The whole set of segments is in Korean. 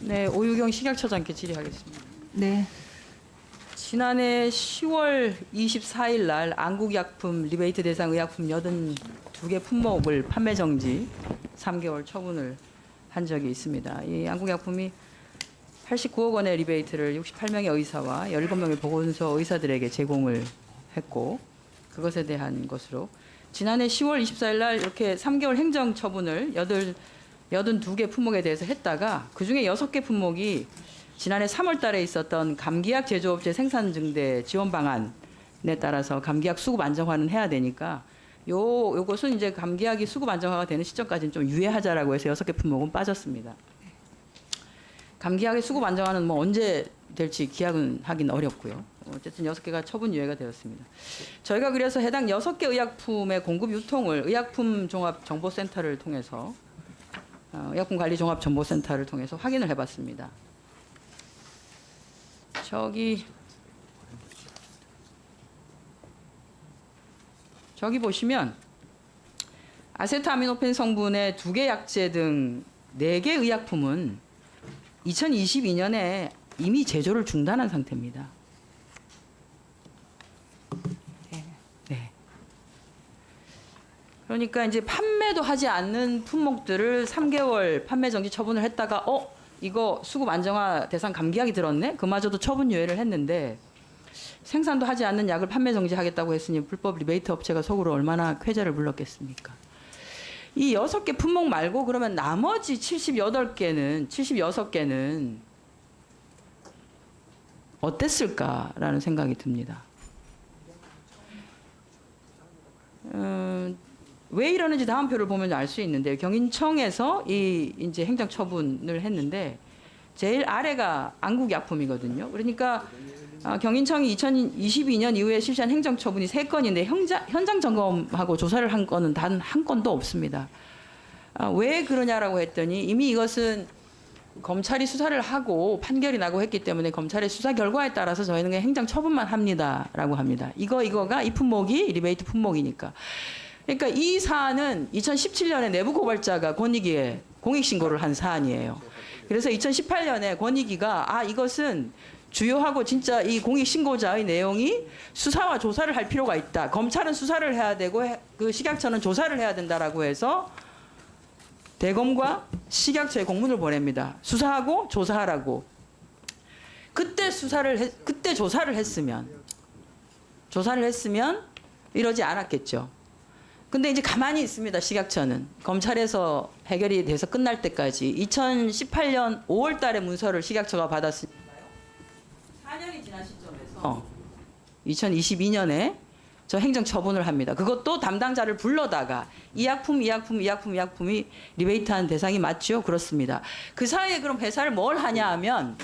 네, 오유경 식약처장께 질의하겠습니다. 네. 지난해 10월 24일 날 안국약품 리베이트 대상 의약품 82개 품목을 판매 정지 3개월 처분을 한 적이 있습니다. 이 안국약품이 89억 원의 리베이트를 68명의 의사와 17명의 보건소 의사들에게 제공을 했고, 그것에 대한 것으로 지난해 10월 24일 날 이렇게 3개월 행정 처분을 82개 품목에 대해서 했다가 그중에 6개 품목이 지난해 3월 달에 있었던 감기약 제조업체 생산 증대 지원 방안에 따라서 감기약 수급 안정화는 해야 되니까 요것은 이제 감기약이 수급 안정화가 되는 시점까지는 좀 유예하자라고 해서 6개 품목은 빠졌습니다. 감기약의 수급 안정화는 뭐 언제 될지 기약은 하긴 어렵고요. 어쨌든 6개가 처분 유예가 되었습니다. 저희가 그래서 해당 6개 의약품의 공급 유통을 의약품 종합 정보센터를 통해서 의약품 관리 종합 정보센터를 통해서 확인을 해봤습니다. 저기 보시면 아세트아미노펜 성분의 2개 약제 등 4개 의약품은 2022년에 이미 제조를 중단한 상태입니다. 네. 그러니까 이제 판매도 하지 않는 품목들을 3개월 판매 정지 처분을 했다가 이거 수급 안정화 대상 감기약이 들었네? 그마저도 처분 유예를 했는데 생산도 하지 않는 약을 판매 정지하겠다고 했으니 불법 리베이트 업체가 속으로 얼마나 쾌재를 불렀겠습니까? 이 6개 품목 말고 그러면 나머지 76개는 어땠을까라는 생각이 듭니다. 왜 이러는지 다음 표를 보면 알 수 있는데요. 경인청에서 이제 행정 처분을 했는데 제일 아래가 안국약품이거든요. 그러니까 경인청이 2022년 이후에 실시한 행정 처분이 3건인데 현장 점검하고 조사를 한 건은 단 한 건도 없습니다. 왜 그러냐라고 했더니 이미 이것은 검찰이 수사를 하고 판결이 나고 했기 때문에 검찰의 수사 결과에 따라서 저희는 그냥 행정 처분만 합니다라고 합니다. 이거가 이 품목이 리베이트 품목이니까. 그러니까 이 사안은 2017년에 내부 고발자가 권익위에 공익신고를 한 사안이에요. 그래서 2018년에 권익위가 이것은 주요하고 진짜 이 공익신고자의 내용이 수사와 조사를 할 필요가 있다. 검찰은 수사를 해야 되고 그 식약처는 조사를 해야 된다라고 해서 대검과 식약처에 공문을 보냅니다. 수사하고 조사하라고. 그때 조사를 했으면 이러지 않았겠죠. 근데 이제 가만히 있습니다. 식약처는 검찰에서 해결이 돼서 끝날 때까지 2018년 5월 달에 문서를 식약처가 받았으니까요. 4년이 지난 시점에서 2022년에 저 행정 처분을 합니다. 그것도 담당자를 불러다가 이 약품이 리베이트한 대상이 맞죠? 그렇습니다. 그 사이에 그럼 회사를 뭘 하냐 하면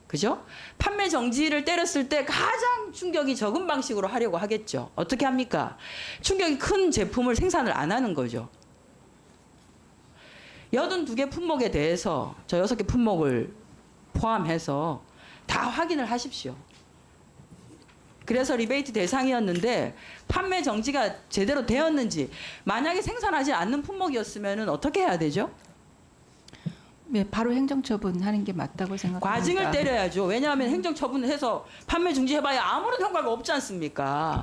그죠? 판매 정지를 때렸을 때 가장 충격이 적은 방식으로 하려고 하겠죠. 어떻게 합니까? 충격이 큰 제품을 생산을 안 하는 거죠. 82개 품목에 대해서 저 6개 품목을 포함해서 다 확인을 하십시오. 그래서 리베이트 대상이었는데 판매 정지가 제대로 되었는지, 만약에 생산하지 않는 품목이었으면 어떻게 해야 되죠? 네, 바로 행정처분하는 게 맞다고 생각합니다. 과징을 때려야죠. 왜냐하면 행정처분을 해서 판매 중지해봐야 아무런 효과가 없지 않습니까?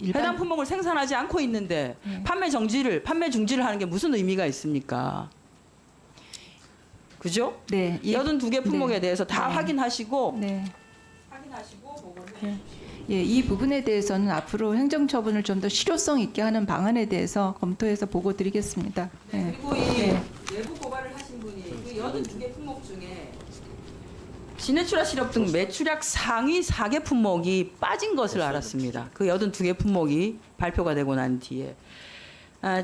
해당 품목을 생산하지 않고 있는데 판매 중지를 하는 게 무슨 의미가 있습니까? 그죠? 네. 82개 품목에 대해서 다 확인하시고 보고를 해주십시오. 예, 이 부분에 대해서는 앞으로 행정처분을 좀 더 실효성 있게 하는 방안에 대해서 검토해서 보고 드리겠습니다. 네, 그리고 내부 고발을 하신 분이 그 82개 품목 중에 시네츄라 시럽 등 매출약 상위 4개 품목이 빠진 것을 알았습니다. 그 82개 품목이 발표가 되고 난 뒤에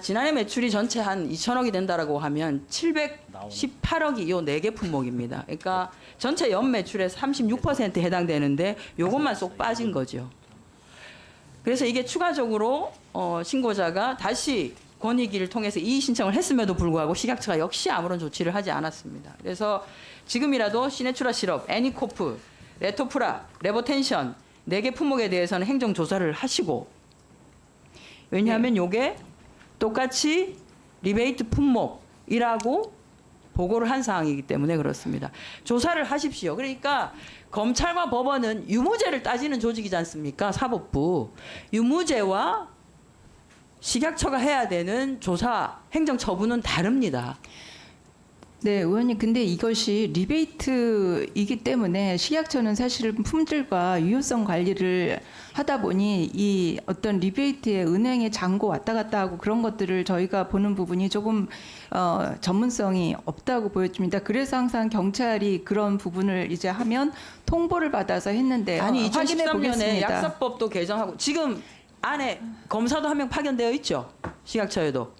지난해 매출이 전체 한 2천억이 된다라고 하면 718억이 요 4개 품목입니다. 그러니까 전체 연 매출의 36%에 해당되는데 요것만 쏙 빠진 거죠. 그래서 이게 추가적으로 신고자가 다시 권익위를 통해서 이의 신청을 했음에도 불구하고 식약처가 역시 아무런 조치를 하지 않았습니다. 그래서 지금이라도 시네츄라 시럽, 애니코프, 레토프라, 레보텐션 4개 품목에 대해서는 행정조사를 하시고, 왜냐하면 요게 똑같이 리베이트 품목 이라고 보고를 한 사항이기 때문에 그렇습니다. 조사를 하십시오. 그러니까 검찰과 법원은 유무죄를 따지는 조직이지 않습니까? 사법부. 유무죄와 식약처가 해야 되는 조사, 행정 처분은 다릅니다. 네, 의원님. 근데 이것이 리베이트이기 때문에 식약처는 사실은 품질과 유효성 관리를 하다 보니 이 어떤 리베이트에 은행에 잔고 왔다 갔다 하고 그런 것들을 저희가 보는 부분이 조금 전문성이 없다고 보여집니다. 그래서 항상 경찰이 그런 부분을 이제 하면 통보를 받아서 했는데 아니 확인해 2013년에 보겠습니다. 약사법도 개정하고 지금 안에 검사도 한 명 파견되어 있죠. 식약처에도.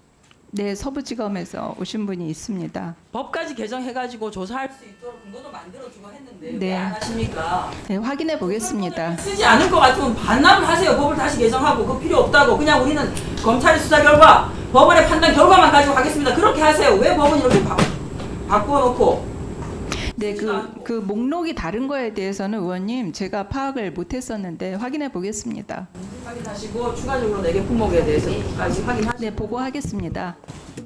네, 서부지검에서 오신 분이 있습니다. 법까지 개정해가지고 조사할 수 있도록 근거도 만들어주고 했는데 네. 왜 안 하십니까? 네, 확인해 보겠습니다. 쓰지 않을 것 같으면 반납을 하세요. 법을 다시 개정하고 그 필요 없다고. 그냥 우리는 검찰의 수사 결과, 법원의 판단 결과만 가지고 하겠습니다. 그렇게 하세요. 왜 법은 이렇게 바꾸어놓고. 네, 그 목록이 다른 거에 대해서는 의원님 제가 파악을 못했었는데 확인해 보겠습니다. 확인하시고 추가적으로 4개 품목에 대해서까지 확인하시고. 네, 보고하겠습니다.